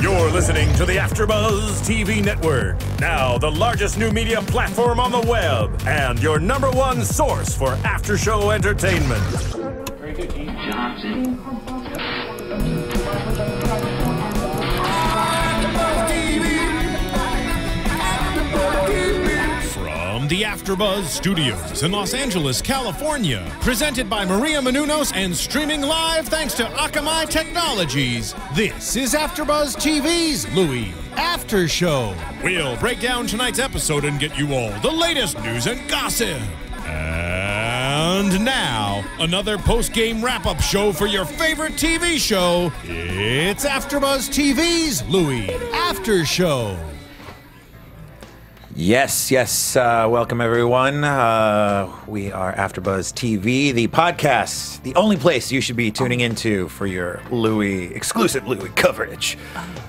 You're listening to the AFTERBUZZ TV Network, now the largest new media platform on the web, and your #1 source for after-show entertainment. Very good, Dean Johnson. From the AFTERBUZZ Studios in Los Angeles, California, presented by Maria Menounos and streaming live thanks to Akamai Technologies, this is AFTERBUZZ TV's Louie After Show. We'll break down tonight's episode and get you all the latest news and gossip. And now, another post-game wrap-up show for your favorite TV show. It's AFTERBUZZ TV's Louie After Show. Yes, welcome everyone. We are AFTERBUZZ TV, the podcast, the only place you should be tuning into for your exclusive Louie coverage.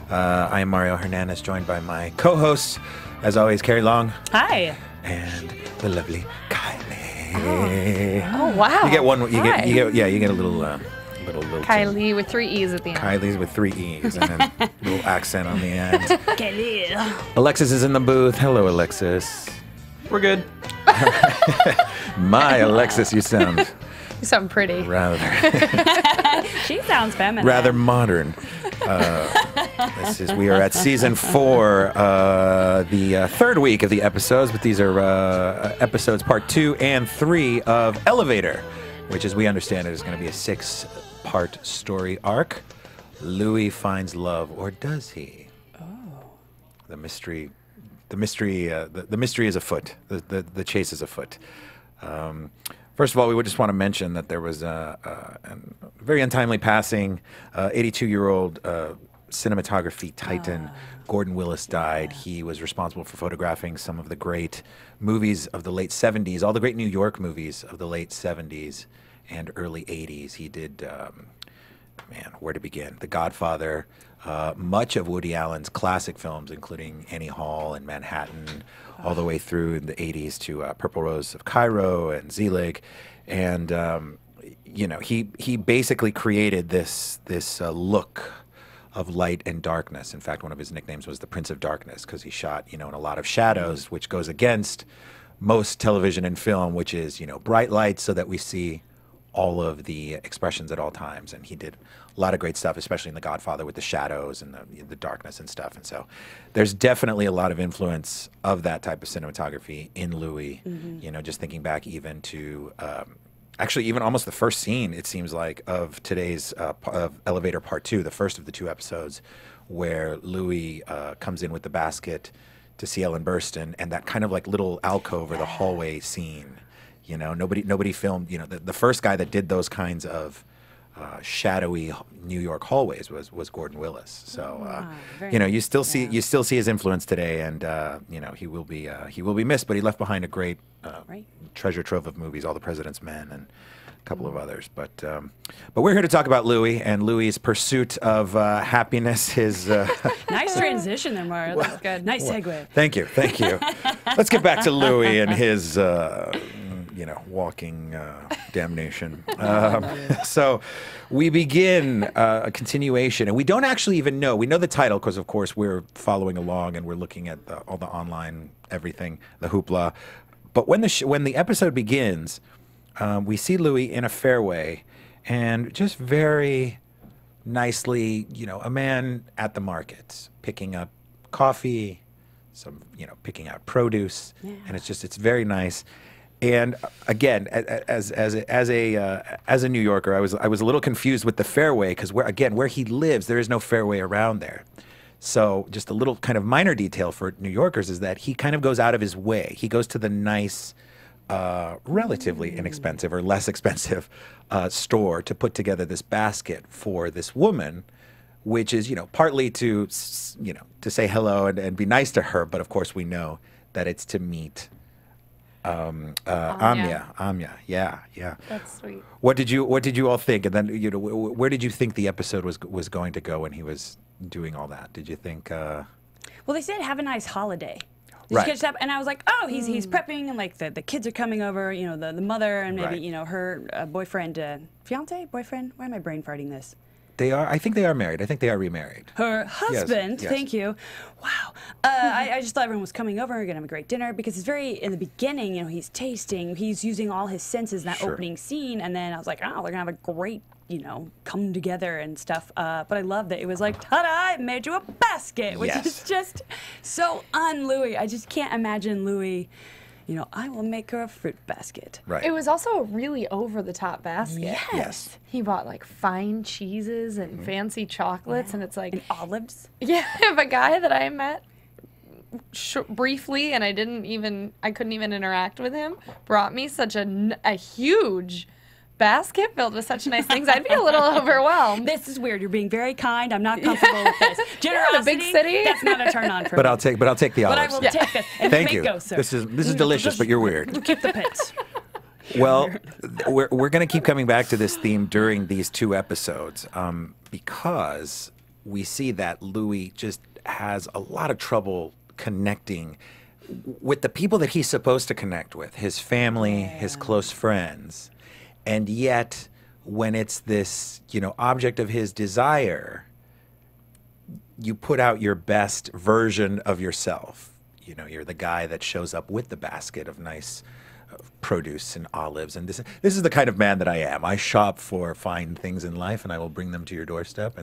I am Mario Hernandez, joined by my co-hosts, as always, Carrie Long. Hi. And the lovely Kylie. Oh wow. You get one. You get a little Kylie with 3 E's at the end. Kylie's with 3 E's and then a little accent on the end. Kylie. Alexis is in the booth. Hello, Alexis. We're good. My Alexis, you sound pretty. rather She sounds feminine. rather modern. We are at season 4, the third week of the episodes, but these are episodes part 2 and 3 of Elevator, which, as we understand it, is going to be a 6-part story arc. Louie finds love, or does he? Oh, the mystery is afoot. The chase is afoot. First of all, we would just want to mention that there was a very untimely passing. 82-year-old cinematography titan Gordon Willis died. He was responsible for photographing some of the great movies of the late 70s, all the great New York movies of the late 70s and early 80s. He did, where to begin? The Godfather, much of Woody Allen's classic films, including Annie Hall and Manhattan, all the way through in the 80s to Purple Rose of Cairo and Zelig. And, he basically created this look of light and darkness. In fact, one of his nicknames was the Prince of Darkness, because he shot, in a lot of shadows, which goes against most television and film, which is, bright lights so that we see all of the expressions at all times. And he did a lot of great stuff, especially in The Godfather, with the shadows and the darkness and stuff. And so there's definitely a lot of influence of that type of cinematography in Louie. Mm-hmm. Just thinking back even to actually even almost the first scene, it seems like, of today's of Elevator Part 2, the first of the 2 episodes, where Louie comes in with the basket to see Ellen Burstyn, and that kind of like little alcove or the hallway scene. Nobody filmed. The first guy that did those kinds of shadowy New York hallways was Gordon Willis. So you still see his influence today, and he will be missed. But he left behind a great treasure trove of movies, All the President's Men, and a couple of others. But we're here to talk about Louie and Louie's pursuit of happiness. His nice transition there, Mario. That's good. Nice segue. Thank you. Let's get back to Louie and his walking damnation. So we begin a continuation, and we don't actually even know. We know the title because, of course, we're following along and we're looking at all the online everything, the hoopla. But when the episode begins, we see Louie in a fairway, and just very nicely, a man at the market picking up coffee, picking out produce, and it's very nice. And again, as a New Yorker, I was a little confused with the fairway, because where he lives, there is no fairway around there. So just a little kind of minor detail for New Yorkers is that he kind of goes out of his way. He goes to the nice, relatively inexpensive or less expensive store to put together this basket for this woman, which is partly to say hello and be nice to her, but of course we know that it's to meet Amia. Yeah. That's sweet. What did you all think? And then where did you think the episode was going to go when he was doing all that? Did you think? Well, they said have a nice holiday. Did Right. you catch that? And I was like, oh, he's prepping, and like the kids are coming over. The mother and maybe Right. her boyfriend, fiance, boyfriend. Why am I brain farting this? They are. I think they are married. I think they are remarried. Her husband, yes. thank you. Wow. I just thought everyone was coming over, going to have a great dinner, because it's very, in the beginning, you know, he's tasting, he's using all his senses in that opening scene, and then I was like, oh, they're going to have a great, you know, come together and stuff. But I loved it. It was like, ta-da, I made you a basket, which is just so un-Louie. I just can't imagine Louie, you know, I will make her a fruit basket. Right. It was also a really over-the-top basket. Yes. He bought like fine cheeses and fancy chocolates, and it's like And olives. yeah. If a guy that I met briefly and I couldn't even interact with him, brought me such a huge basket filled with such nice things, I'd be a little overwhelmed. This is weird. You're being very kind. I'm not comfortable with this. You're in a big city. That's not a turn on for But me. I'll take the But I olives. will take this. And Thank make you. Go, sir. This is delicious, but you're weird. Keep the pits. Well, we're going to keep coming back to this theme during these 2 episodes because we see that Louie just has a lot of trouble connecting with the people that he's supposed to connect with, his family, his close friends. And yet, when it's this, you know, object of his desire, you put out your best version of yourself. You know, you're the guy that shows up with the basket of nice produce and olives. And this is the kind of man that I am. I shop for fine things in life, and I will bring them to your doorstep.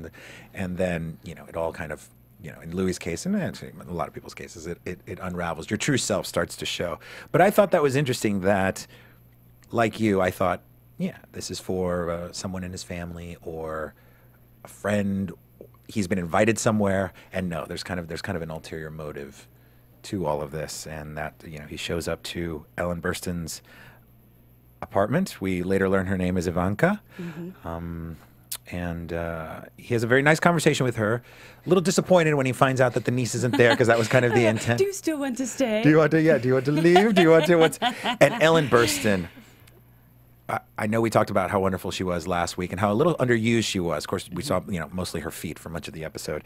And then, you know, it all kind of, you know, in Louie's case, and actually in a lot of people's cases, it unravels. Your true self starts to show. But I thought that was interesting that, like you, I thought, yeah, this is for someone in his family or a friend. He's been invited somewhere, and no, there's kind of an ulterior motive to all of this, and that, you know, he shows up to Ellen Burstyn's apartment. We later learn her name is Ivanka, and he has a very nice conversation with her. A little disappointed when he finds out that the niece isn't there, because that was kind of the intent. Do you still want to stay? Do you want to? Yeah. Do you want to leave? Do you want to? And Ellen Burstyn. I know we talked about how wonderful she was last week and how a little underused she was. Of course, we saw, you know, mostly her feet for much of the episode.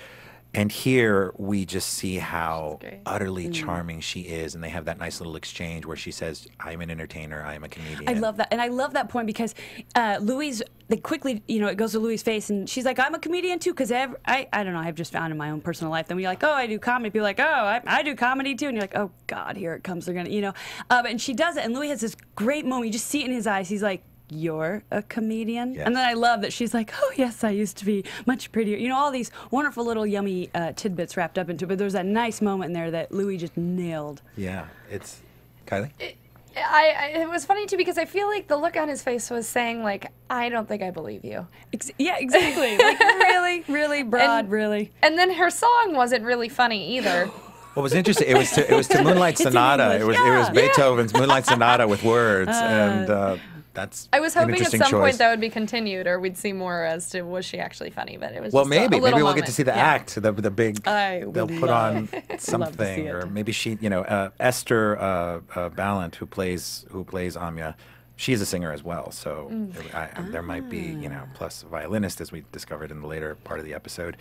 And here we just see how utterly charming she is, and they have that nice little exchange where she says, "I'm an entertainer, I am a comedian." I love that, and I love that point because they quickly, you know, it goes to Louie's face, and she's like, "I'm a comedian too," because I don't know, I've just found in my own personal life that when you're like, "Oh, I do comedy," people are like, "Oh, I do comedy too," and you're like, "Oh God, here it comes." They're gonna, you know, and she does it, and Louie has this great moment. You just see it in his eyes. He's like, "You're a comedian?" Yes. And then I love that she's like, "Oh, yes, I used to be much prettier." You know, all these wonderful little yummy tidbits wrapped up into it. But there's that nice moment in there that Louie just nailed. Yeah, it's Kylie. It was funny too, because I feel like the look on his face was saying like, I don't think I believe you. Yeah, exactly. Like really, really broad, really. And then her song wasn't really funny either. What was interesting, it was to Moonlight It's in Sonata. It English. was Beethoven's Moonlight Sonata with words, and that's I was an hoping at interesting some choice. point that would be continued, or we'd see more as to was she actually funny. But it was Well, just maybe a little we'll moment. get to see the act, the big. I They'll would put on love to see something, it. or maybe she, you know, Esther Ballant, who plays Amia. She's a singer as well, so there might be, you know, plus a violinist, as we discovered in the later part of the episode.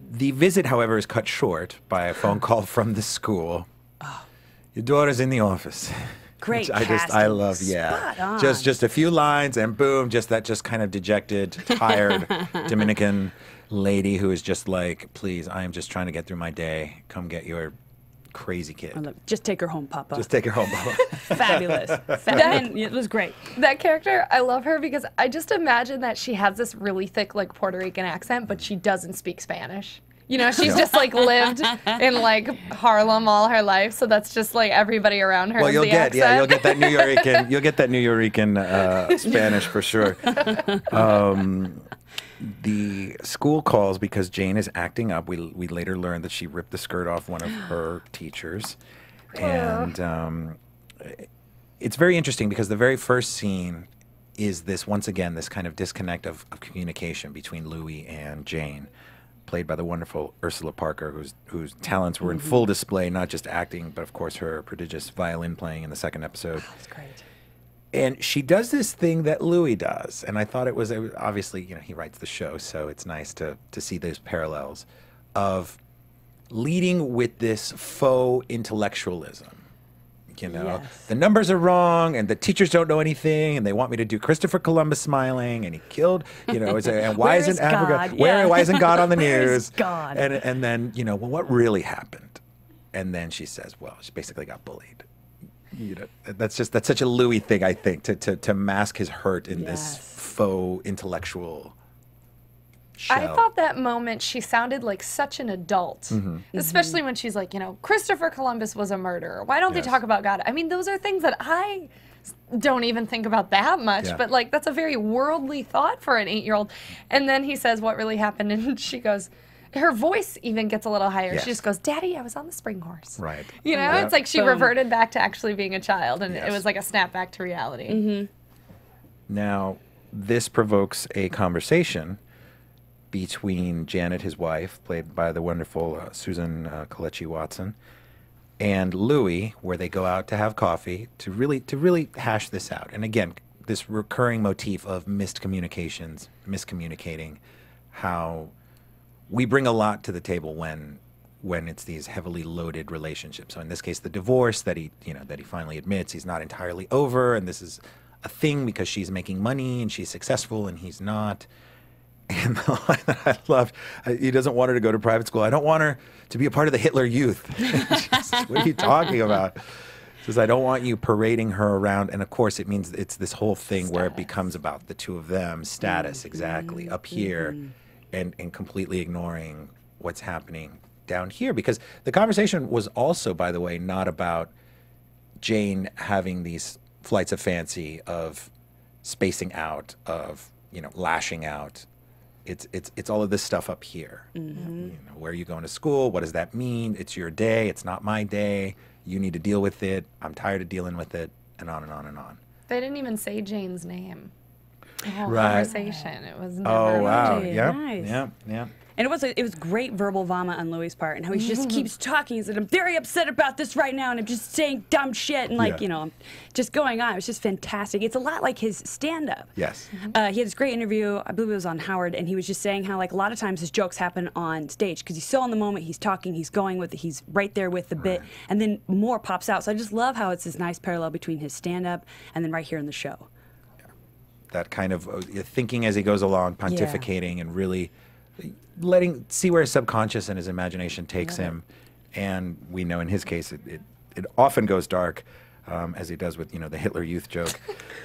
The visit, however, is cut short by a phone call from the school. Your daughter's in the office. Great Which I casting. love, Spot on. just a few lines, and boom, just kind of dejected, tired Dominican lady who is just like, please, I am just trying to get through my day. Come get your crazy kid. I love it. Just take her home, Papa. Just take her home, Papa. Fabulous. And it was great. That character, I love her because I just imagine that she has this really thick, like, Puerto Rican accent, but she doesn't speak Spanish. You know, she's just, like, lived in, like, Harlem all her life, so that's just, like, everybody around her has the accent. You'll get that New Yorican Spanish for sure. The school calls because Jane is acting up. We later learn that she ripped the skirt off one of her teachers. And it's very interesting because the very first scene is this, once again, this kind of disconnect of communication between Louie and Jane, played by the wonderful Ursula Parker, whose talents were in full display, not just acting, but of course her prodigious violin playing in the second episode. That's great. And she does this thing that Louie does, and I thought it was obviously, you know, he writes the show, so it's nice to see those parallels of leading with this faux intellectualism. You know, Yes. the numbers are wrong, and the teachers don't know anything, and they want me to do Christopher Columbus smiling, and he killed, you know, and why Where isn't is Africa, God? where, Yeah. why isn't God on the Where is news? God? And then, you know, well, what really happened? And then she says, well, she basically got bullied. You know, that's such a Louie thing, I think, to mask his hurt in this Yes. faux intellectual shell. I thought that moment she sounded like such an adult, especially when she's like, you know, Christopher Columbus was a murderer. Why don't Yes. they talk about God? I mean, those are things that I don't even think about that much, Yeah. but like that's a very worldly thought for an 8-year-old. And then he says, what really happened? And she goes, her voice even gets a little higher. Yes. She just goes, Daddy, I was on the spring horse. Right. You know, Yeah. it's like she Boom. reverted back to actually being a child, and it Yes. was like a snap back to reality. Now, this provokes a conversation between Janet, his wife, played by the wonderful Susan Kelechi Watson, and Louie, where they go out to have coffee to really hash this out. And again, this recurring motif of missed communications, miscommunicating, how we bring a lot to the table when it's these heavily loaded relationships. So in this case, the divorce that he finally admits he's not entirely over, and this is a thing because she's making money and she's successful and he's not. And the line that I loved, he doesn't want her to go to private school. I don't want her to be a part of the Hitler Youth. What are you talking about? He says, I don't want you parading her around. And of course, it means it's this whole thing where it becomes about the two of them, status, exactly, up here, and completely ignoring what's happening down here. Because the conversation was also, by the way, not about Jane having these flights of fancy, of spacing out, of, you know, lashing out. It's all of this stuff up here. You know, where are you going to school? What does that mean? It's your day. It's not my day. You need to deal with it. I'm tired of dealing with it, and on and on and on. They didn't even say Jane's name. The whole Right. conversation. It was never Oh wow! Really Yeah, nice. yeah. And it was great verbal vomit on Louie's part, and how he just keeps talking. He said, "I'm very upset about this right now, and I'm just saying dumb shit," and like Yeah. you know, just going on. It was just fantastic. It's a lot like his stand-up. Yes. He had this great interview. I believe it was on Howard, and he was just saying how like a lot of times his jokes happen on stage because he's so in the moment. He's talking. He's going with it. He's right there with the bit, and then more pops out. So I just love how it's this nice parallel between his stand-up and then right here in the show. That kind of thinking as he goes along, pontificating, and really see where his subconscious and his imagination takes him. And we know in his case it often goes dark, as he does with, you know, the Hitler Youth joke.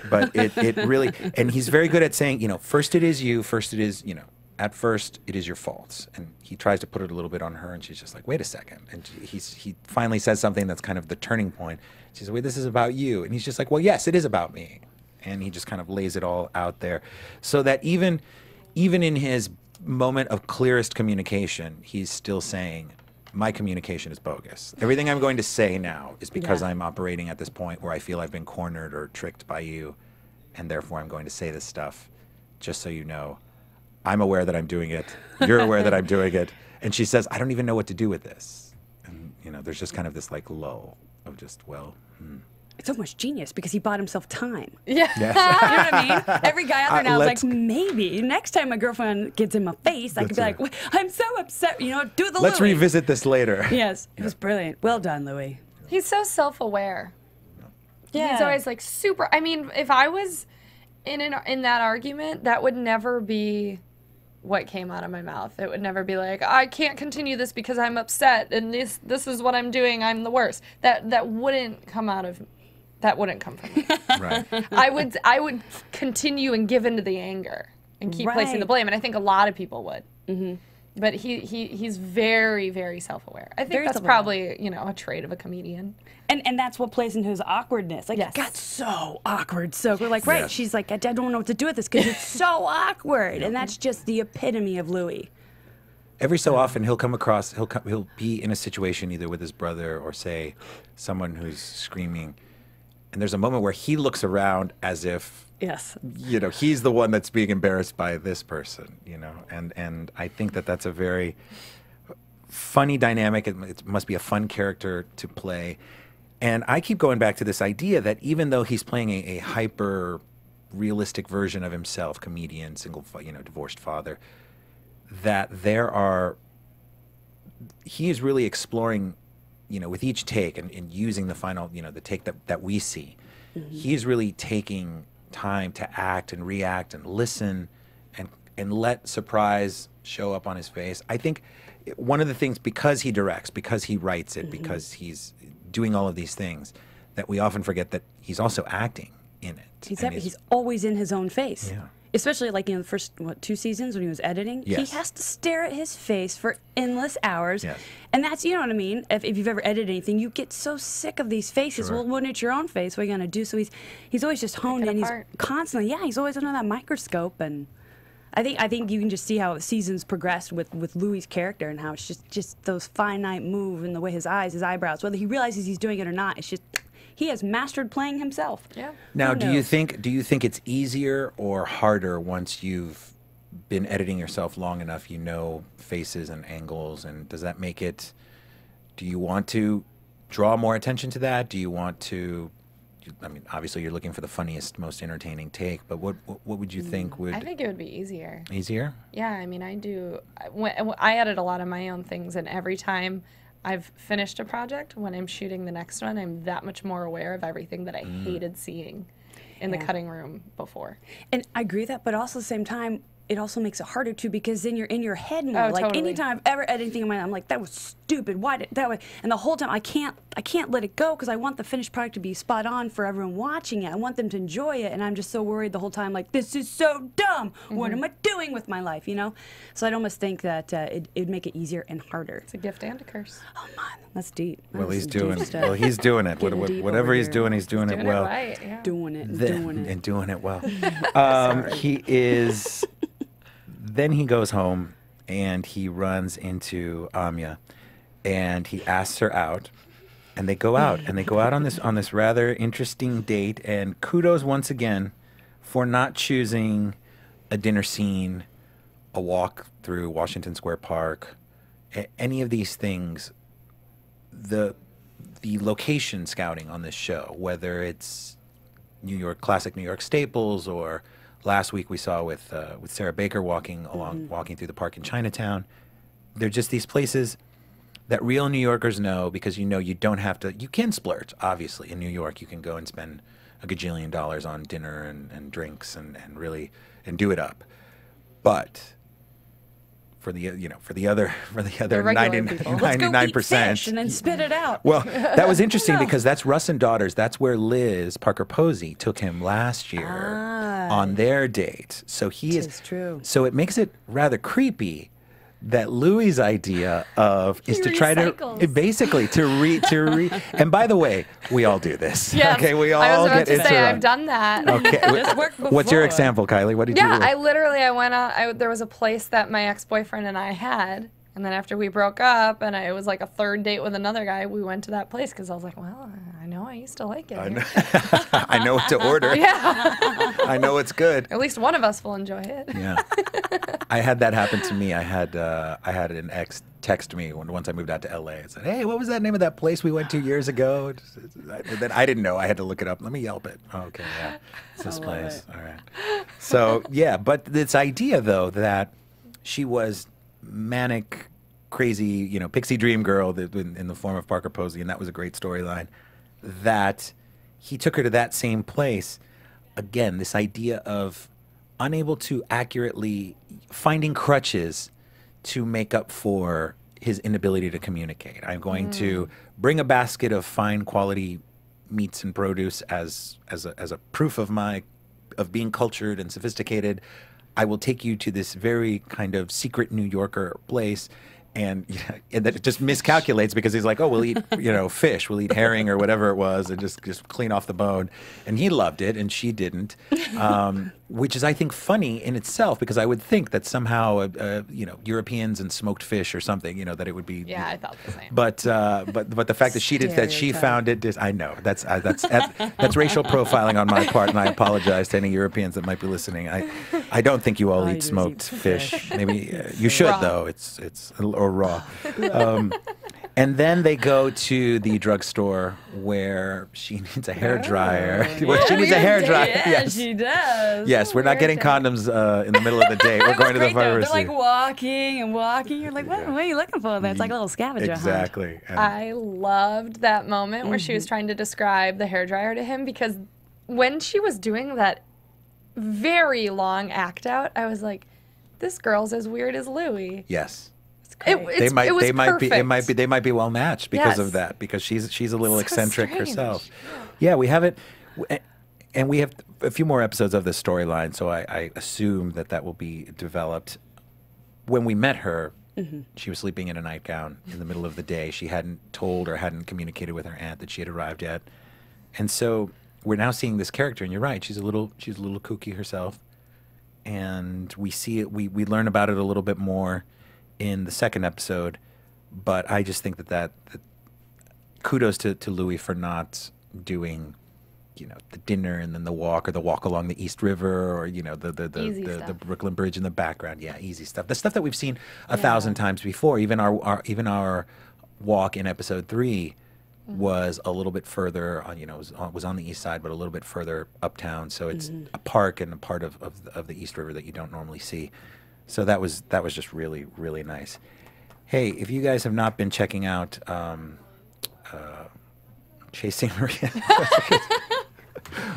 But it really, and he's very good at saying, you know, first it is you, first it is, you know, at first it is your faults. And he tries to put it a little bit on her, and she's just like, wait a second. And he finally says something that's kind of the turning point. She says, wait, this is about you. And he's just like, well, yes, it is about me. And he just kind of lays it all out there, so that even in his moment of clearest communication, he's still saying, my communication is bogus. Everything I'm going to say now is because I'm operating at this point where I feel I've been cornered or tricked by you, and therefore I'm going to say this stuff just so you know. I'm aware that I'm doing it. You're aware that I'm doing it. And she says, I don't even know what to do with this. And, you know, there's just kind of this like lull of just, well, It's almost genius because he bought himself time. Yeah. You know what I mean? Every guy out there now is let's- like, maybe next time my girlfriend gives him a face, I could be That's like, I'm so upset. You know, do the let's Louie. revisit this later. Yes, it was brilliant. Well done, Louie. He's so self-aware. Yeah. He's always like super. I mean, if I was in that argument, that would never be what came out of my mouth. It would never be like, I can't continue this because I'm upset and this is what I'm doing. I'm the worst. That wouldn't come out of. That wouldn't come from me. Right. I would continue and give into the anger and keep placing the Right. blame, and I think a lot of people would. But he's very, very self-aware. I think Very that's self-aware. probably, you know, a trait of a comedian. And that's what plays into his awkwardness. Like, Yes. it got so awkward. So we're like, right. Yes. She's like, I don't know what to do with this because it's so awkward. And that's just the epitome of Louie. Every so often he'll come across, he'll be in a situation either with his brother or say someone who's screaming, and there's a moment where he looks around as if, Yes. you know, he's the one that's being embarrassed by this person, you know, and I think that that's a very funny dynamic. It must be a fun character to play. And I keep going back to this idea that even though he's playing a hyper realistic version of himself, comedian, divorced father, that he is really exploring you know, with each take and using the final, you know, the take that we see, he's really taking time to act and react and listen and let surprise show up on his face. I think one of the things, because he directs, because he writes it, because he's doing all of these things, that we often forget that he's also acting in it. He's always in his own face. Yeah. Especially like in the first, 2 seasons when he was editing. Yes. He has to stare at his face for endless hours. Yes. And that's, you know what I mean? If you've ever edited anything, you get so sick of these faces. Sure. Well, when it's your own face, what are you going to do? So he's always just honed in. He's constantly, he's always under that microscope. And I think you can just see how seasons progressed with Louie's character and how it's just those finite move and the way his eyebrows, whether he realizes he's doing it or not, it's just he has mastered playing himself. Yeah. Now, do you think it's easier or harder once you've been editing yourself long enough? You know faces and angles, and does that make it? Do you want to draw more attention to that? Do you want to? I mean, obviously, you're looking for the funniest, most entertaining take, but what would you think would? I think it would be easier. Easier? Yeah, I mean, I do. I edit a lot of my own things, and every time I've finished a project, when I'm shooting the next one, I'm that much more aware of everything that I hated seeing in the cutting room before. And I agree with that, but also at the same time, it also makes it harder too, because then you're in your head more. Oh, like totally. anytime I've ever edited anything in my mind, I'm like, that was stupid. Why did that? And the whole time I can't let it go because I want the finished product to be spot on for everyone watching it. I want them to enjoy it, and I'm just so worried the whole time, like, this is so dumb. What am I doing with my life? You know. So I'd almost think that it'd make it easier and harder. It's a gift and a curse. Oh man, that's deep. Well, he's doing it. Well, he's doing it. Whatever he's doing it well. Right, yeah. Doing it well. He is. Then he goes home and he runs into Amia, and he asks her out, and they go out on this rather interesting date. And kudos once again for not choosing a dinner scene, a walk through Washington Square Park, any of these things. The location scouting on this show, whether it's classic New York staples, or last week we saw with Sarah Baker walking through the park in Chinatown. They're just these places that real New Yorkers know, because you don't have to. You can splurge, obviously. In New York, you can go and spend a gajillion dollars on dinner and drinks and really do it up. But for the other 99%, and then spit it out. Well, that was interesting because that's Russ and Daughters. That's where Liz Parker Posey took him last year on their date. So is true. So it makes it rather creepy that Louie's idea is to try to basically to re. And by the way, we all do this. Yes. Okay, we all I was about get to say I've done that. Okay, what's your example, Kylie? What did you do? Yeah, I went out. There was a place that my ex-boyfriend and I had, and then after we broke up, and it was like a third date with another guy, we went to that place because I was like, well, I know I used to like it. I know what to order. Yeah. I know it's good. At least one of us will enjoy it. Yeah. I had that happen to me. I had an ex text me once I moved out to LA and said, "Hey, what was that name of that place we went to years ago?" And then I didn't know. I had to look it up. Let me Yelp it. Oh, okay, yeah, it's this place. All right. So yeah, but this idea though that she was manic, crazy, pixie dream girl in the form of Parker Posey, and that was a great storyline. That he took her to that same place. Again, this idea of unable to accurately finding crutches to make up for his inability to communicate. I'm going to bring a basket of fine quality meats and produce as a proof of being cultured and sophisticated. I will take you to this very kind of secret New Yorker place. And that it just miscalculates because he's like, oh, we'll eat, fish, we'll eat herring or whatever it was, and just clean off the bone. And he loved it, and she didn't, which is, I think, funny in itself, because I would think that somehow, Europeans and smoked fish or something, that it would be. Yeah, I thought the same. But the fact that she found it, I know that's racial profiling on my part, and I apologize to any Europeans that might be listening. I don't think you all eat smoked fish. Maybe you should, though. It's or raw. And then they go to the drugstore where she needs a hair dryer. Where she needs a hair dryer. Yeah, Yes. she does. Yes, we're not getting condoms in the middle of the day. We're going to the Great, though. pharmacy. They're like walking and walking. You're like, what are you looking for? It's like a little scavenger hunt. Exactly. And I loved that moment where she was trying to describe the hairdryer to him, because when she was doing that very long act out, I was like, this girl's as weird as Louie. yes. It was perfect. They might be well matched because of Yes. that, because she's a little So eccentric strange. herself. Yeah, we have it, and we have a few more episodes of this storyline, so I assume that will be developed. When we met her, she was sleeping in a nightgown in the middle of the day. She hadn't told or hadn't communicated with her aunt that she had arrived yet, and so we're now seeing this character. And you're right, she's a little kooky herself, and we see it. We learn about it a little bit more in the second episode, but I just think that kudos to Louie for not doing, the dinner and then the walk, or the walk along the East River, or the Brooklyn Bridge in the background. Yeah, easy stuff. The stuff that we've seen 1,000 times before. Even our walk in episode 3 was a little bit further on. Was on the east side, but a little bit further uptown. So it's a park and a part of the East River that you don't normally see. So that was just really, really nice. Hey, if you guys have not been checking out Chasing Maria,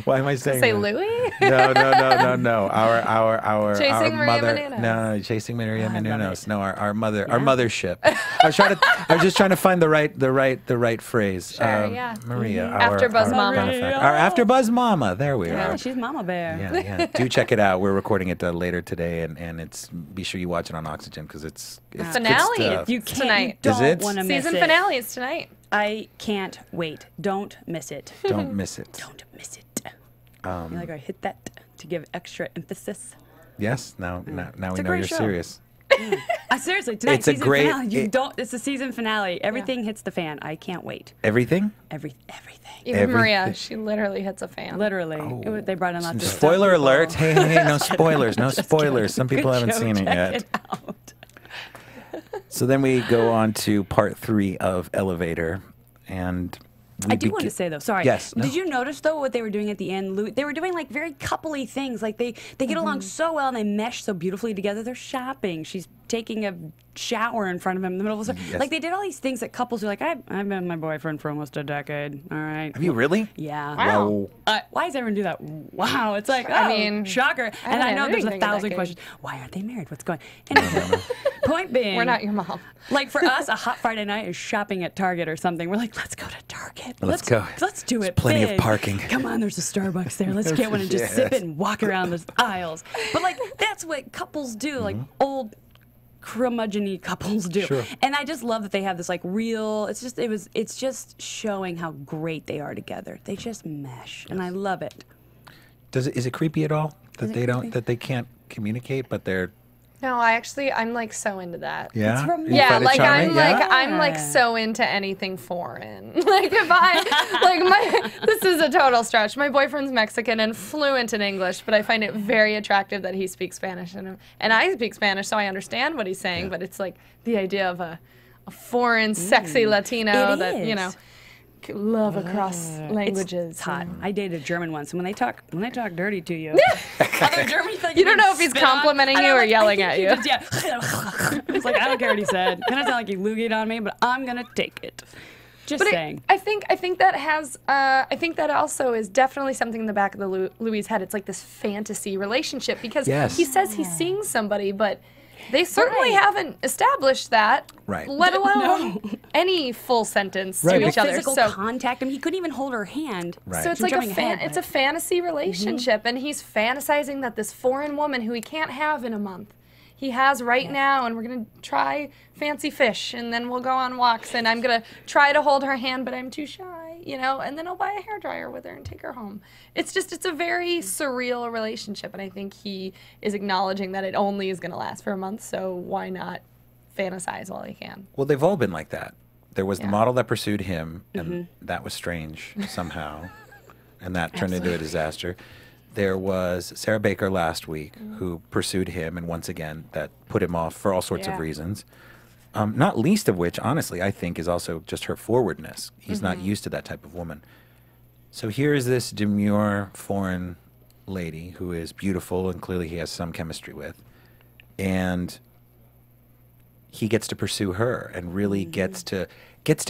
why am I saying Say that? Louie? No. Our Chasing Maria mother. Menounos. No, Chasing Maria I love Menounos. it. No, our mothership. I was just trying to find the right phrase. Sure, yeah. Maria, AFTERBUZZ Mama. benefactor. Our AFTERBUZZ Mama. There we Yeah, are. she's Mama Bear. Yeah. Do check it out. We're recording it later today, and be sure you watch it on Oxygen, because it's good Finale. stuff. You can't. Tonight. You Is don't it? want to miss Season it. finale is tonight. I can't wait. Don't miss it. Don't miss it. Don't miss it. You like I hit that to give extra emphasis. Yes. Now we a know great you're show. serious. Seriously, tonight's It's a season great- finale. It's the season finale. Everything hits the fan. I can't wait. Everything. Everything. Even Maria, she literally hits a fan. Literally. They brought in lots of Spoiler stuff. alert! Hey, no spoilers! No spoilers! Some people Good haven't show. seen it Check yet. it out. So then we go on to part 3 of Elevator, and I do want to say though, sorry. Yes, no. Did you notice though what they were doing at the end? They were doing like very coupley things. Like they get along so well and they mesh so beautifully together. They're shopping. She's taking a shower in front of him in the middle of the Yes. Like they did all these things that couples are like, I've been with my boyfriend for almost a decade. All right. Have you really? Yeah. Wow. Why does everyone do that? Wow. It's like, I oh, mean, shocker. And I haven't know had there's anything a 1,000 decade. questions. Why aren't they married? What's going on? Anyway, point being. We're not your mom. Like for us, a hot Friday night is shopping at Target or something. We're like, let's go to Target. Let's go. Let's do it. plenty of big. parking. Come on, there's a Starbucks there. Let's get one and just sip it and walk around the aisles. But like that's what couples do. Like old curmudgeon-y couples do. Sure. And I just love that they have this like real. It's just showing how great they are together. They just mesh, and I love it. Is it creepy at all that they can't communicate, but they're No, I'm like so into that. yeah? It's romantic. You Yeah, find it like charming? Yeah? I'm like so into anything foreign. Like if I this is a total stretch. My boyfriend's Mexican and fluent in English, but I find it very attractive that he speaks Spanish and I speak Spanish, so I understand what he's saying. But it's like the idea of a foreign, sexy Latino It that is. love across languages. It's hot. I dated a German once, and when they talk dirty to you, other German, like, You don't know if he's complimenting you or yelling at you. Yeah, it's like I don't care what he said. Kind of sound like he loogied on me, but I'm gonna take it. Just saying. I think that has I think that also is definitely something in the back of the Louie's head. It's like this fantasy relationship because Yes. he says he's seeing somebody, but they certainly haven't established that, Right. let alone any full sentence Right, to each other. Physical So, contact. I mean, he couldn't even hold her hand. Right. so it's I'm like jumping ahead, it's a but- fantasy relationship, and he's fantasizing that this foreign woman who he can't have in a month, he has right now, and we're gonna try fancy fish, and then we'll go on walks, and I'm gonna try to hold her hand, but I'm too shy, and then I'll buy a hairdryer with her and take her home. It's a very surreal relationship, and I think he is acknowledging that it only is gonna last for a month, so why not fantasize while he can? Well, they've all been like that. There was the Yeah. model that pursued him, and that was strange somehow, and that turned into a disaster. There was Sarah Baker last week who pursued him, and once again, that put him off for all sorts of Yeah. reasons. Not least of which, honestly, I think is also just her forwardness. He's not used to that type of woman. So here is this demure foreign lady who is beautiful and clearly he has some chemistry with. And he gets to pursue her and really gets to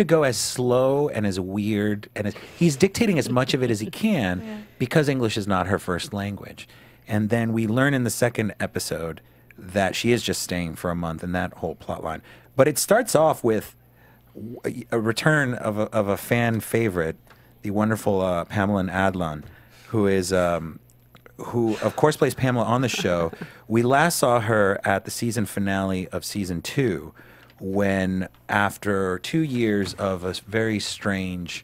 go as slow and as weird and he's dictating as much of it as he can because English is not her first language. And then we learn in the second episode that she is just staying for a month and that whole plot line. But it starts off with a return of a fan favorite, the wonderful Pamela Adlon, who is who of course plays Pamela on the show. We last saw her at the season finale of season 2, when after 2 years of a very strange,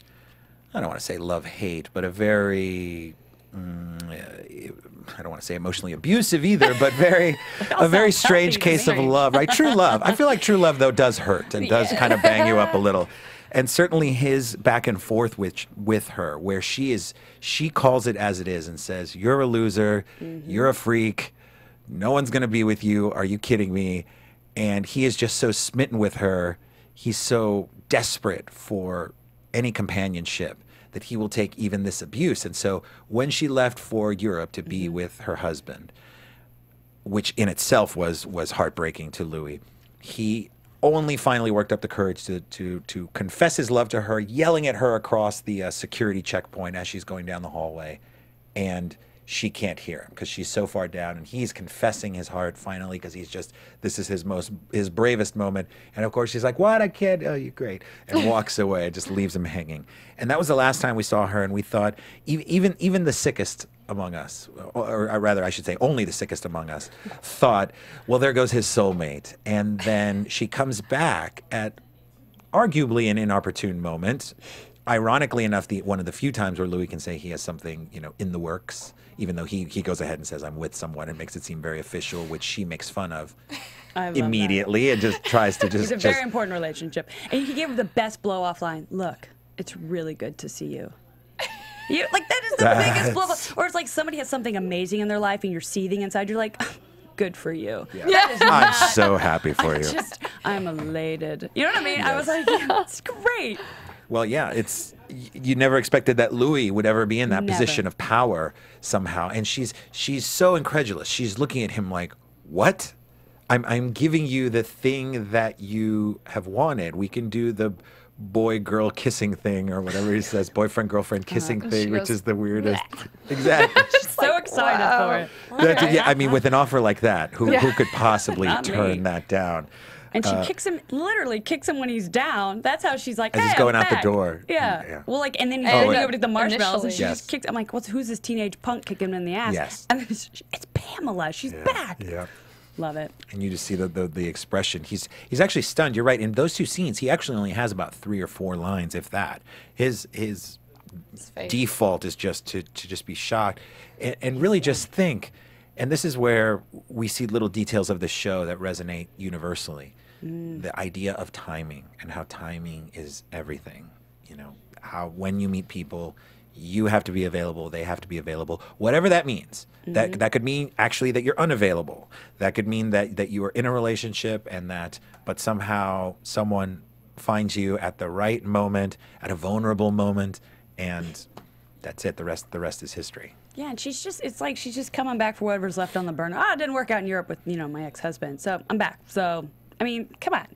I don't want to say love-hate, but a very I don't want to say emotionally abusive either, but a very strange case of love, right? True love. I feel like true love, though, does hurt and does kind of bang you up a little. And certainly his back and forth with her, where she calls it as it is and says, you're a loser, you're a freak, no one's going to be with you, are you kidding me? And he is just so smitten with her, he's so desperate for any companionship that he will take even this abuse. And so when she left for Europe to be with her husband, which in itself was heartbreaking to Louie, he only finally worked up the courage to confess his love to her, yelling at her across the security checkpoint as she's going down the hallway. And she can't hear him because she's so far down, and he's confessing his heart finally because this is his bravest moment. And of course she's like, what, I can't, oh, you're great, and walks away and just leaves him hanging. And that was the last time we saw her, and we thought even the sickest among us, or rather I should say only the sickest among us, thought, well, there goes his soulmate. And then she comes back at arguably an inopportune moment. Ironically enough, one of the few times where Louie can say he has something, in the works, even though he goes ahead and says, I'm with someone, and makes it seem very official, which she makes fun of immediately and just tries to just... It's a very important relationship. And he gave her the best blow-off line. Look, it's really good to see you. That is the biggest blow-off. Or it's like somebody has something amazing in their life and you're seething inside. You're like, good for you. Yeah. I'm so happy for you. I'm elated. You know what I mean? Yes. I was like, yeah, it's great. Well, yeah, you never expected that Louie would ever be in that position of power somehow, and she's so incredulous. She's looking at him like, "What? I'm giving you the thing that you have wanted. We can do the boy-girl kissing thing, or whatever he says, boyfriend-girlfriend kissing thing, which is the weirdest." Exactly. She's so excited for it. Okay. Yeah, I mean, with an offer like that, who could possibly turn that down? And she literally kicks him when he's down. That's how she's like, as hey, he's going I'm out back. the door. Yeah. Well, and then he's going over to the marshmallows, and she just kicks. I'm like, who's this teenage punk kicking him in the ass? Yes. And it's Pamela. She's back. Yeah. Love it. And you just see the expression. He's actually stunned. You're right. In those two scenes, he actually only has about 3 or 4 lines, if that. His default is just to just be shocked and really just think. And this is where we see little details of the show that resonate universally. The idea of timing and how timing is everything. How when you meet people, you have to be available, they have to be available, whatever that means. That could mean actually that you're unavailable. That could mean that you are in a relationship but somehow someone finds you at the right moment, at a vulnerable moment, and that's it. The rest is history. Yeah, and it's like she's just coming back for whatever's left on the burner. Oh, it didn't work out in Europe with, my ex-husband, so I'm back. So, I mean, come on.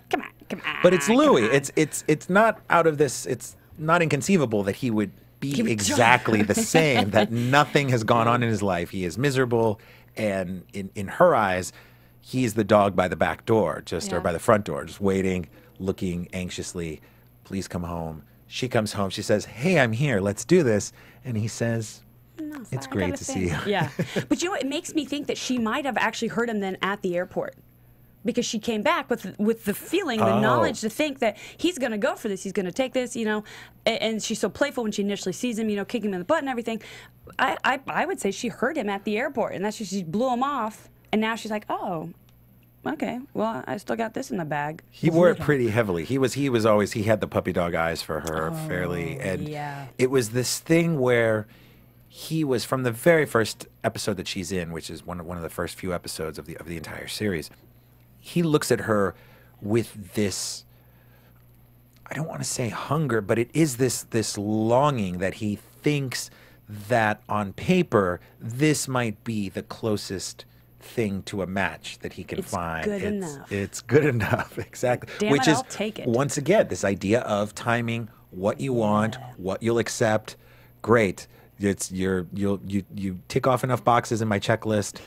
Come on. But it's Louie. It's not out of this, it's not inconceivable that he would be exactly the same, that nothing has gone on in his life. He is miserable, and in her eyes, he's the dog by the back door, or by the front door, just waiting, looking anxiously, please come home. She comes home, she says, hey, I'm here, let's do this. And he says, no, sorry, it's great to see you. Yeah. But it makes me think that she might have actually heard him then at the airport. Because she came back with the feeling, the knowledge to think that he's going to go for this, he's going to take this, and she's so playful when she initially sees him, kicking him in the butt and everything. I would say she heard him at the airport, and that's just, she blew him off, and now she's like, oh, okay, well, I still got this in the bag. He wore it pretty heavily. He had the puppy dog eyes for her, fairly, and it was this thing where he was, from the very first episode that she's in, which is one of the first few episodes of the entire series, he looks at her with this, I don't want to say hunger, but it is this longing that he thinks that on paper this might be the closest thing to a match that he can find. It's good enough, exactly. Damn Which it, is I'll take it. once again this idea of timing what you want, what you'll accept. Great. It's you tick off enough boxes in my checklist.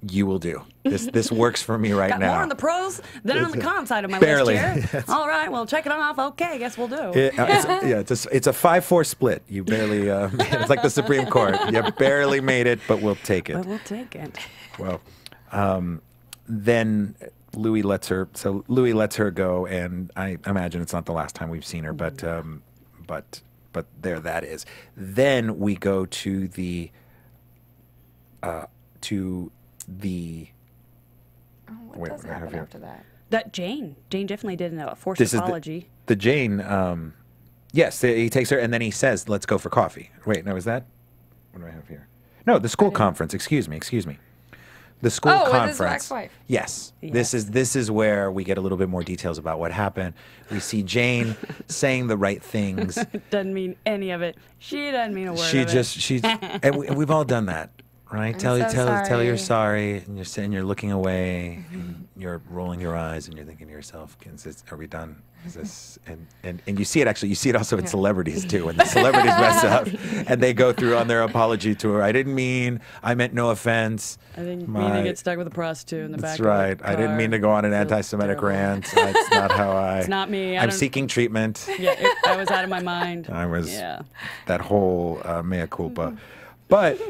You will do. This works for me right Got now. more on the pros than on the con side of my Barely. list here. All right, well, check it off. Okay, guess we'll do. It's a 5-4 split. You barely. It's like the Supreme Court. You barely made it, but we'll take it. But we'll take it. Well, then Louie lets her. So Louie lets her go, and I imagine it's not the last time we've seen her, but there that is. Then we go to the. What does happen after that? That Jane definitely did a forced apology. The Jane. Yes, he takes her, and then he says, "Let's go for coffee." Wait, no, is that? What do I have here? No, the school conference. Excuse me. The school conference. With his ex-wife. Yes. This is where we get a little bit more details about what happened. We see Jane saying the right things. Doesn't mean any of it. She doesn't mean a word of it. And we've all done that, right? Tell you're sorry, and you're looking away, and you're rolling your eyes, and you're thinking to yourself, "Are we done? Is this?" And you see it actually. You see it also in celebrities too. When the celebrities mess up, and they go through on their apology tour. I meant no offense. I didn't mean to get stuck with a prostitute in the back. That's right. I didn't mean to go on an anti-Semitic rant. That's not how I. It's not me. I'm seeking treatment. Yeah, I was out of my mind. I was. Yeah. That whole mea culpa, but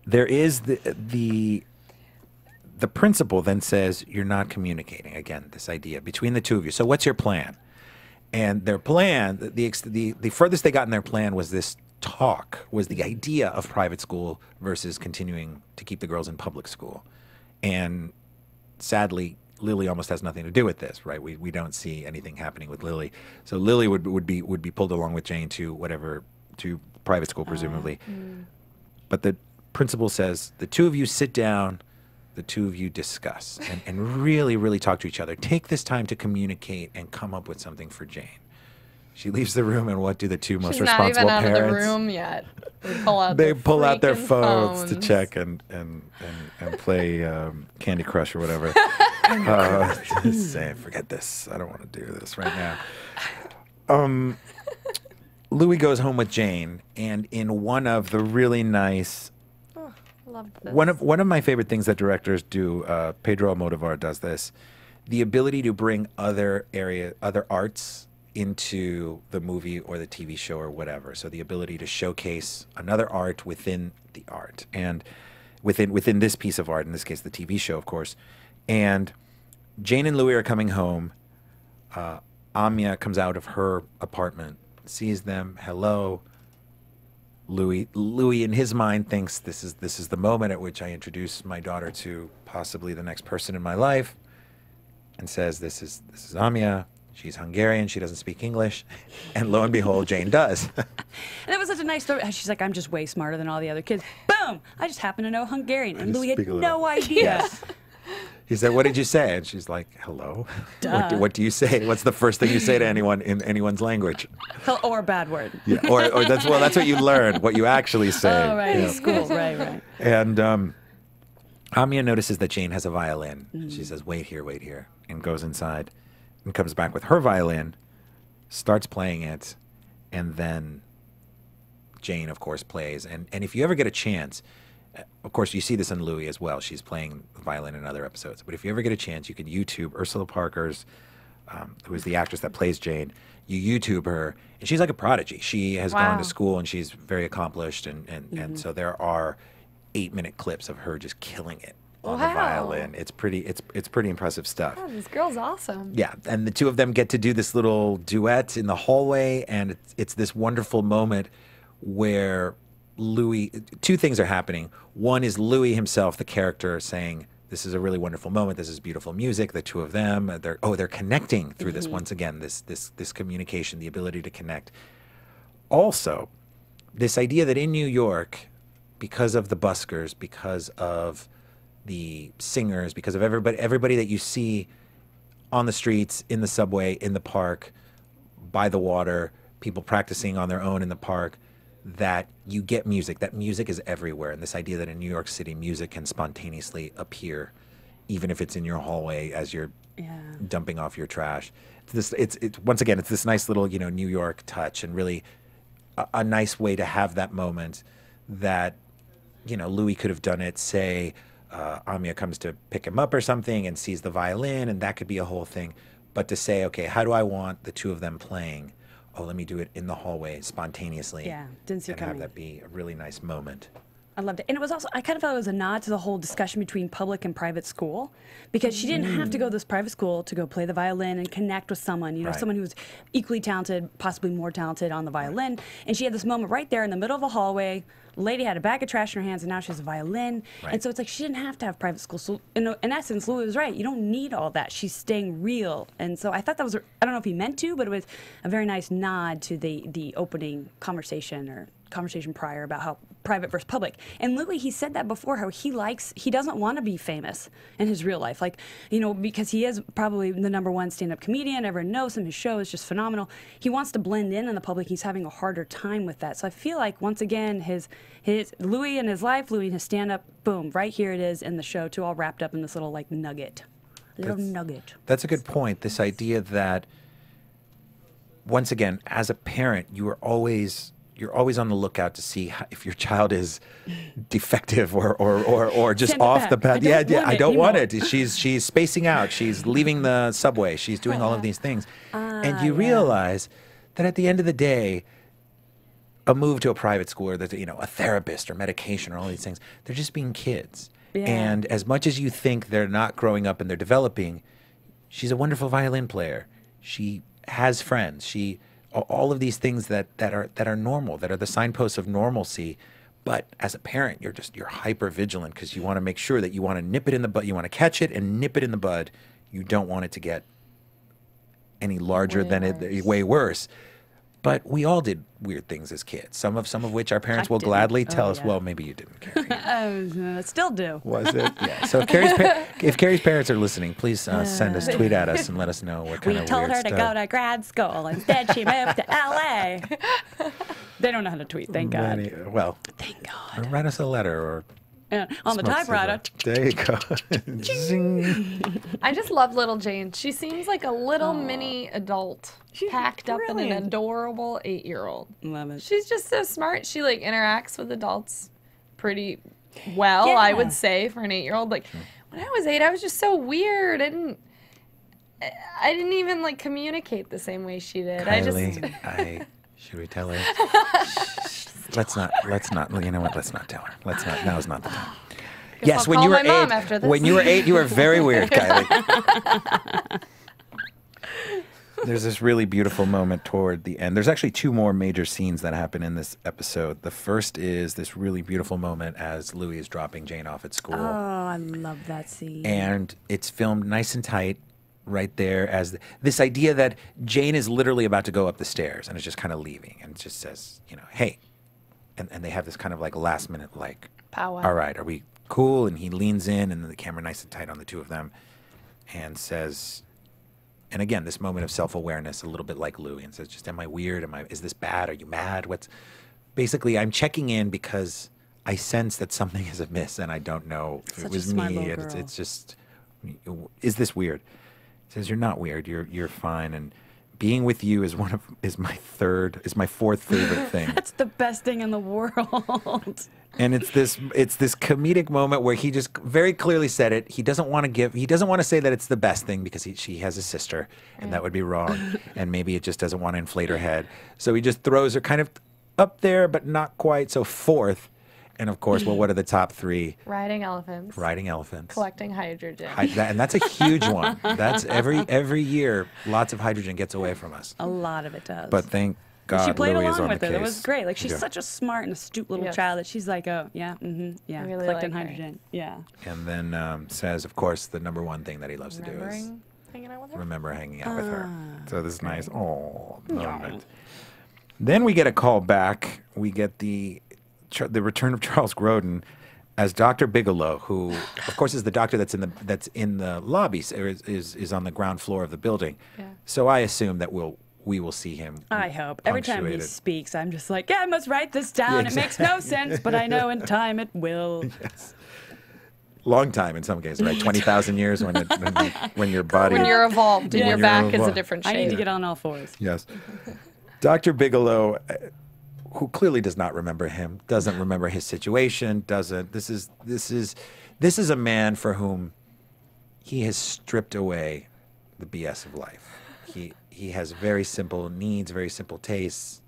there is the principal then says you're not communicating. Again, this idea between the two of you. So what's your plan? And their plan, the furthest they got in their plan was this talk, was the idea of private school versus continuing to keep the girls in public school. And sadly, Lily almost has nothing to do with this, right? We don't see anything happening with Lily. So Lily would be pulled along with Jane to private school, presumably. But the principal says, the two of you sit down, the two of you discuss, and really, really talk to each other. Take this time to communicate and come up with something for Jane. She leaves the room, and what do the two most responsible parents? She's not even out of the room yet. They pull out their phones to check and play Candy Crush or whatever. Just saying, forget this. I don't want to do this right now. Louie goes home with Jane, and in one of the really nice. Love this. One of my favorite things that directors do, Pedro Almodovar does this, the ability to bring other arts into the movie or the TV show or whatever. So the ability to showcase another art within the art, and within this piece of art, in this case the TV show, of course. And Jane and Louie are coming home. Amia comes out of her apartment, sees them. Hello. Louie in his mind thinks this is the moment at which I introduce my daughter to possibly the next person in my life, and says, this is Amia. She's Hungarian. She doesn't speak English. And lo and behold, Jane does. And that was such a nice story. She's like, I'm just way smarter than all the other kids. Boom! I just happen to know Hungarian. And Louie had no idea. Yes. He said, what did you say? And she's like, hello. What do you say? What's the first thing you say to anyone in anyone's language? Or a bad word. Yeah. Or that's what you learn, what you actually say. Oh, right. In school. Right. And Amia notices that Jane has a violin. She says, wait here, and goes inside and comes back with her violin, starts playing it, and then Jane, of course, plays. And if you ever get a chance, of course, you see this in Louie as well. She's playing the violin in other episodes. But if you ever get a chance, you can YouTube Ursula Parker's, who is the actress that plays Jane. You YouTube her, and she's like a prodigy. She has gone to school, and she's very accomplished. And so there are 8-minute clips of her just killing it on the violin. It's pretty impressive stuff. Oh, this girl's awesome. Yeah, and the two of them get to do this little duet in the hallway, and it's this wonderful moment where Louie, two things are happening. One is Louie himself, the character, saying, this is a really wonderful moment. This is beautiful music. The two of them, they're connecting through this once again, this communication, the ability to connect. Also, this idea that in New York, because of the buskers, because of the singers, because of everybody that you see on the streets, in the subway, in the park, by the water, people practicing on their own in the park, that you get music. That music is everywhere. And this idea that in New York City, music can spontaneously appear, even if it's in your hallway as you're dumping off your trash. It's once again, it's this nice little, you know, New York touch, and really a nice way to have that moment that, you know, Louie could have done it, say, Amia comes to pick him up or something and sees the violin, and that could be a whole thing. But to say, okay, how do I want the two of them playing? Oh, let me do it in the hallway spontaneously. Yeah, didn't see it and coming. have that be a really nice moment. I loved it. And it was also, I kind of felt it was a nod to the whole discussion between public and private school, because she didn't have to go to this private school to go play the violin and connect with someone, you know, someone who was equally talented, possibly more talented on the violin. And she had this moment right there in the middle of a hallway. Lady had a bag of trash in her hands, and now she has a violin. And so it's like she didn't have to have private school. So in essence, Louie was right. You don't need all that. She's staying real. And so I thought that was, I don't know if he meant to, but it was a very nice nod to the opening conversation, or conversation prior, about how private versus public. And Louie, he said that before, how he doesn't want to be famous in his real life. Like, you know, because he is probably the #1 stand-up comedian. Everyone knows him. His show is just phenomenal. He wants to blend in the public. He's having a harder time with that. So I feel like, once again, his Louie in his life, Louie in his stand-up, boom, right here it is in the show, too, all wrapped up in this little, like, nugget. Nugget. That's a good point. This idea that, once again, as a parent, you're always on the lookout to see if your child is defective or just off the path. I don't want it. She's spacing out. She's leaving the subway. She's doing all of these things. And you realize that at the end of the day, a move to a private school, or a therapist or medication or all these things, they're just being kids. Yeah. And as much as you think they're not growing up and they're developing, she's a wonderful violin player. She has friends. All of these things that are normal, that are the signposts of normalcy. But as a parent, you're hyper vigilant, because you want to make sure that you want to nip it in the bud. You want to catch it and nip it in the bud. You don't want it to get any larger than it, way worse. But we all did weird things as kids. Some of which our parents will gladly tell us. Well, maybe you didn't, Carrie. I still do. Was it? Yeah. So if Carrie's parents are listening, please send us, tweet at us, and let us know what kind of weird stuff. We told her to go to grad school. Instead, she moved to L.A. They don't know how to tweet, thank God. Thank God. Write us a letter, or on the typewriter. There you go. Zing. I just love little Jane. She seems like a little mini adult, packed up in an adorable 8-year-old. Love it. She's just so smart. She like interacts with adults pretty well, I would say, for an 8-year-old. Like, when I was 8, I was just so weird. I didn't even like communicate the same way she did. Kylie, should we tell her? Let's not. You know what? Let's not tell her. Now's not the time. Yes, when you were 8, you were very weird, Kylie. There's this really beautiful moment toward the end. There's actually 2 more major scenes that happen in this episode. The first is this really beautiful moment as Louie is dropping Jane off at school. Oh, I love that scene. And it's filmed nice and tight right there, as this idea that Jane is literally about to go up the stairs and is just kind of leaving, and it just says, hey. And they have this kind of like last minute, like, powwow. All right, are we cool? And he leans in, and the camera nice and tight on the two of them, and says, and again, this moment of self-awareness, a little bit like Louie, and says, just, am I weird? Is this bad? Are you mad? Basically, I'm checking in because I sense that something is amiss, and I don't know if it was me. It's just, is this weird? He says, you're not weird. You're fine. And being with you is my 4th favorite thing. That's the best thing in the world. And it's this comedic moment where he just very clearly said it. He doesn't want to say that it's the best thing, because she has a sister, and that would be wrong. And maybe it just doesn't want to inflate her head. So he just throws her kind of up there, but not quite. So 4th. And of course, well, what are the top 3? Riding elephants. Collecting hydrogen. And that's a huge one. That's every year, lots of hydrogen gets away from us. A lot of it does. But thank God, she played Louie along is on with the it. case. It was great. Like, she's such a smart and astute little child that she's like, oh, yeah, really collecting hydrogen. Yeah. And then says, of course, the #1 thing that he loves to do is remember hanging out with her. So this nice moment. Then we get a call back. We get the return of Charles Grodin as Dr. Bigalow, who of course is the doctor that's in the lobby, or is on the ground floor of the building. Yeah. So I assume that we will see him. I hope. Every time he punctuated. speaks, I'm just like, yeah, I must write this down. Yeah, It makes no sense, but I know in time it will. Yes. Long time in some cases, right? 20,000 years when your body. When you're evolved and your back is a evolved. different I shape. need to get on all fours. Yes. Dr. Bigalow, who clearly does not remember him, doesn't remember his situation, doesn't. This is a man for whom he has stripped away the BS of life. He has very simple needs, very simple tastes.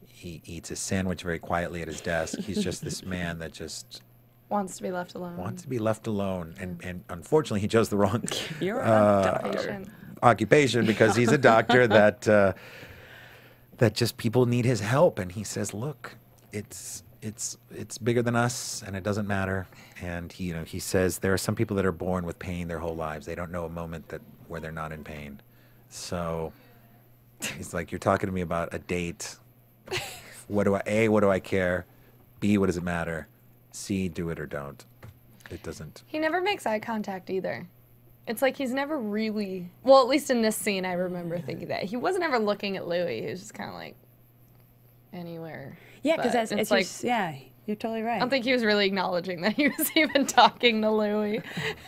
He eats his sandwich very quietly at his desk. He's just this man that just Wants to be left alone. wants to be left alone. And unfortunately, he chose the wrong You're a doctor. Patient. occupation because he's a doctor that just people need his help. And he says, look, it's bigger than us and it doesn't matter. And he says there are some people that are born with pain their whole lives. They don't know a moment where they're not in pain. So he's like, you're talking to me about a date. What do I care? B, what does it matter? C, do it or don't. It doesn't. He never makes eye contact either. It's like he's never really, well, at least in this scene, I remember thinking that. He wasn't ever looking at Louie. He was just kind of like anywhere. Yeah, because But it's like, yeah, you're totally right. I don't think he was really acknowledging that he was even talking to Louie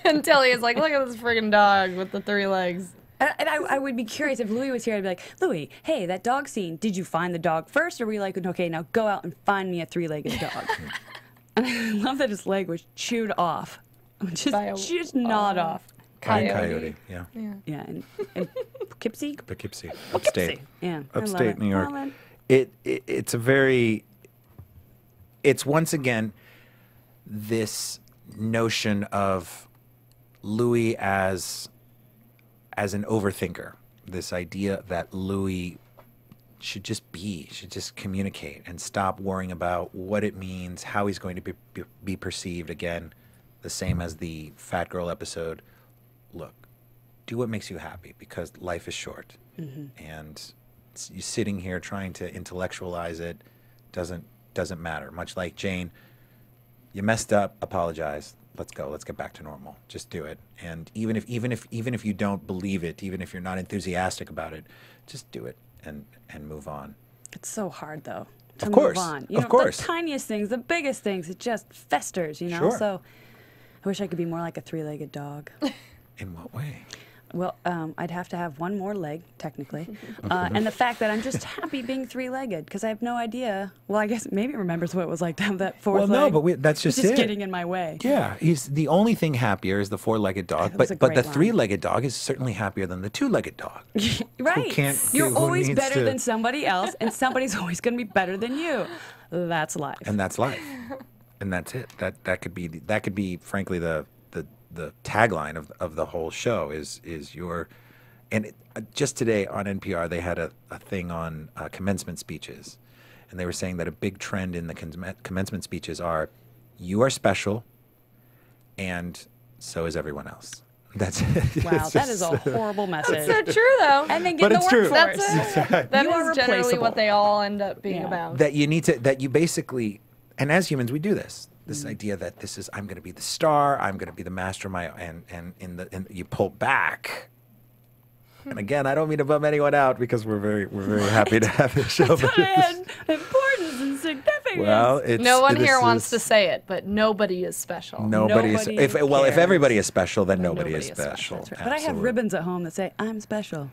until he was like, look at this friggin' dog with the 3 legs. And I would be curious if Louie was here. I'd be like, Louie, hey, that dog scene. Did you find the dog first, or were you like, okay, now go out and find me a 3-legged dog? And I love that his leg was chewed off, just gnawed off. Coyote. Yeah. Yeah, and Poughkeepsie. Poughkeepsie. Poughkeepsie. Upstate. Yeah, I love Upstate it. New York. Well, then- It's once again this notion of Louis as an overthinker. This idea that Louis should just communicate and stop worrying about what it means, how he's going to be perceived. Again, the same as the Fat Girl episode. Look, do what makes you happy because life is short. And you sitting here trying to intellectualize it doesn't matter. Much like Jane, you messed up, apologize. Let's go. Let's get back to normal. Just do it. And even if you don't believe it, even if you're not enthusiastic about it, just do it and move on. It's so hard though to Of course. move on. Of course. The tiniest things, the biggest things, it just festers. Sure. So I wish I could be more like a 3-legged dog. In what way? Well, I'd have to have one more leg, technically. And the fact that I'm just happy being 3-legged, because I have no idea. Well, I guess maybe it remembers what it was like to have that 4th leg. Well, no, but that's just It's just it. getting in my way. Yeah, he's the only thing happier is the 4-legged dog, That was a but the great line. 3-legged dog is certainly happier than the 2-legged dog. Right. You're who always needs better to- than somebody else, and somebody's always going to be better than you. That's life. And that's life. And that's it. That could be frankly the tagline of the whole show is your. And just today on NPR, they had a thing on commencement speeches. And they were saying that a big trend in the commencement speeches are, you are special, and so is everyone else. That's it. Wow, that is a horrible message. So true though. And then But get in it's the true. workforce. That You are is generally replaceable. what they all end up being Yeah. about. That you basically, and as humans, we do this. This idea that I'm going to be the star, I'm going to be the master of my, and you pull back. And again, I don't mean to bum anyone out because we're very happy to have this show. But And importance and significance. well, No one here wants to say it, but nobody is special. Nobody is. Nobody If cares. everybody is special, then nobody nobody is is special. special. That's right. But I have Absolutely. ribbons at home that say, I'm special.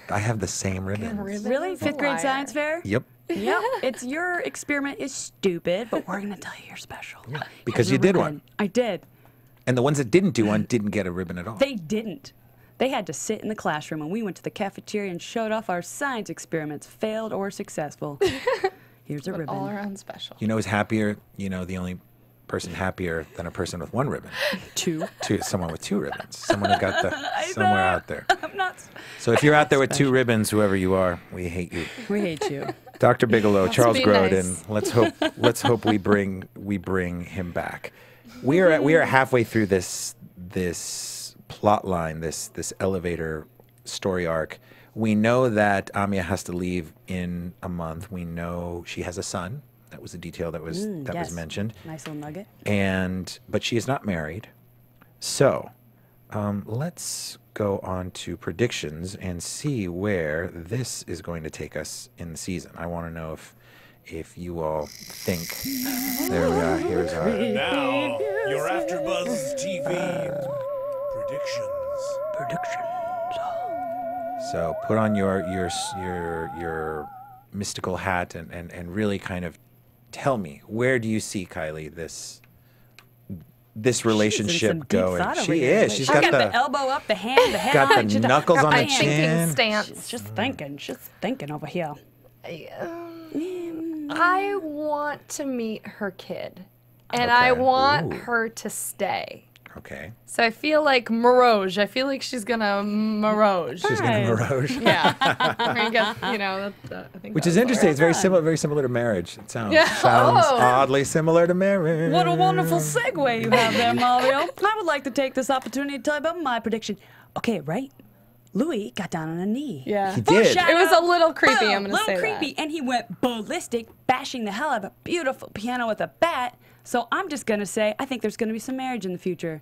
I have the same ribbons. Really? 5th grade science fair? Yep. Yep. It's your experiment is stupid, but we're going to tell you you're special. Because Here's you a did ribbon. one. I did. And the ones that didn't do one didn't get a ribbon at all. They didn't. They had to sit in the classroom, and we went to the cafeteria and showed off our science experiments, failed or successful. Here's a ribbon. All around special. You know who's happier? You know the only person happier than a person with 1 ribbon. 2. Someone with 2 ribbons. Someone who got somewhere out there. I'm not. So if you're out there with 2 ribbons, whoever you are, we hate you. We hate you. Dr. Bigalow, Charles be Grodin. nice. Let's hope we bring him back. We are halfway through this plot line, this elevator story arc. We know that Amia has to leave in a month. We know she has a son That was a detail that was was mentioned. Nice little nugget. But she is not married. So let's go on to predictions and see where this is going to take us in the season. I want to know if you all think. There we are. Here's our. And now, your AfterBuzz TV predictions. So put on your mystical hat and really kind of tell me, where do you see, Kylie, this relationship going? She is. She's got the elbow up, the hand, the head got on. the knuckles on the I'm thinking chin. stance. She's just thinking over here. I want to meet her kid, and I want her to stay. Okay. So I feel like Mirage. I feel like she's gonna Mirage. She's gonna Mirage. Yeah. I guess, I think Which that is was interesting. right. It's very similar to marriage. It sounds Yeah. oddly similar to marriage. What a wonderful segue you have there, Mario. I would like to take this opportunity to tell you about my prediction. Okay, right? Louie got down on a knee. Yeah. He did. Foreshadow. It was a little creepy, Boom, I'm gonna say creepy, and he went ballistic, bashing the hell out of a beautiful piano with a bat. So I'm just gonna say, I think there's gonna be some marriage in the future.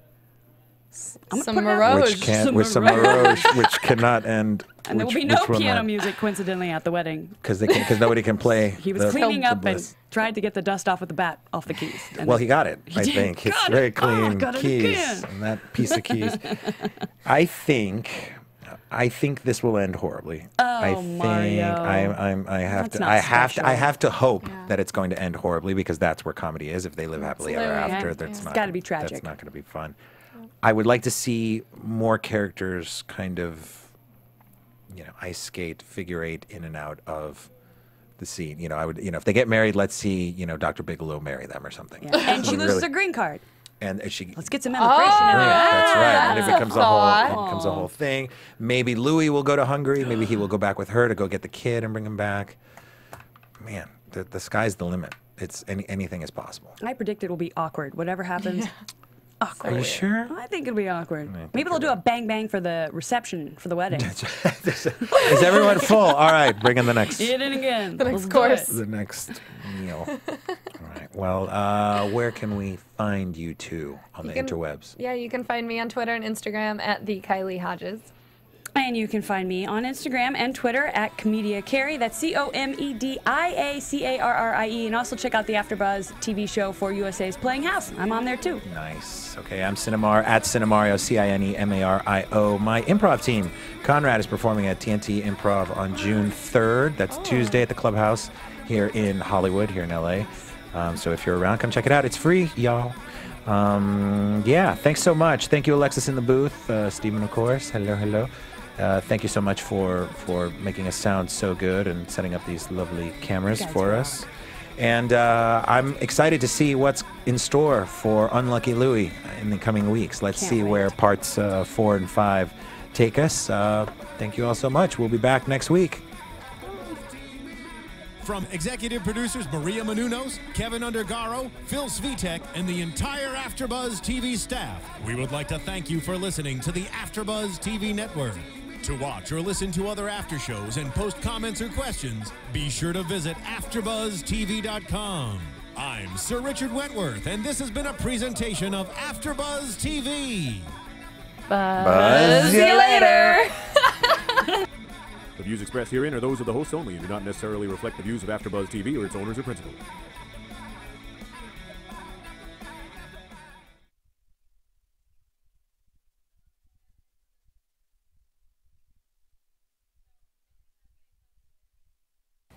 I'm Some gonna put it out. Mirage. With some Mirage, which cannot end. And there will be no piano music, coincidentally, at the wedding. Because nobody can play. He was cleaning up and tried to get the dust off with the bat off the keys. And Well, he got it, I did. think. It's Got very it. clean got it keys. again. And that piece of keys. I think this will end horribly. I think Mario. I have to hope that it's going to end horribly, because that's where comedy is. If they live happily ever after, that's not. It's gotta be tragic. That's not going to be fun. I would like to see more characters kind of, ice skate, figure eight in and out of the scene. I would, if they get married, let's see, Dr. Bigalow marry them or something. Yeah. And she loses her green card. And she. Let's get some immigration in there. That's right. And it That's becomes a a whole thing. Maybe Louie will go to Hungary. Maybe he will go back with her to go get the kid and bring him back. Man, the sky's the limit. It's anything is possible. I predict it will be awkward. Whatever happens. Awkward. Are you sure? I think it'll be awkward. Maybe they'll do a bang bang for the reception for the wedding. Is everyone full? All right, bring in the next. Eat it again. The next Let's do course. it. The next meal. All right. Well, where can we find you two on the interwebs? Yeah, you can find me on Twitter and Instagram at the Kylie Hodges. And you can find me on Instagram and Twitter at Comedia Carrie. That's COMEDIACARRIE. And also check out the AfterBuzz TV show for USA's Playing House. I'm on there too. Nice. Okay, I'm Cinemar at Cinemario, CINEMARIO. My improv team, Conrad, is performing at TNT Improv on June 3rd. That's Tuesday at the Clubhouse here in Hollywood, here in LA. So if you're around, come check it out. It's free, y'all. Yeah, thanks so much. Thank you, Alexis in the booth. Stephen, of course. Hello. Thank you so much for making us sound so good and setting up these lovely cameras for us. And I'm excited to see what's in store for Unlucky Louie in the coming weeks. Let's see where parts 4 and 5 take us. Thank you all so much. We'll be back next week. From executive producers Maria Menounos, Kevin Undergaro, Phil Svitek, and the entire AfterBuzz TV staff, we would like to thank you for listening to the AfterBuzz TV network. To watch or listen to other after shows and post comments or questions, be sure to visit AfterBuzzTV.com. I'm Sir Richard Wentworth, and this has been a presentation of AfterBuzz TV. Buzz you later. The views expressed herein are those of the hosts only and do not necessarily reflect the views of AfterBuzz TV or its owners or principals.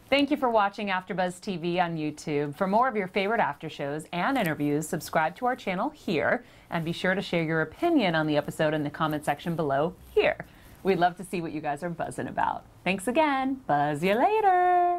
Thank you for watching AfterBuzz TV on YouTube. For more of your favorite after shows and interviews, subscribe to our channel here, and be sure to share your opinion on the episode in the comment section below here. We'd love to see what you guys are buzzing about. Thanks again. Buzz you later.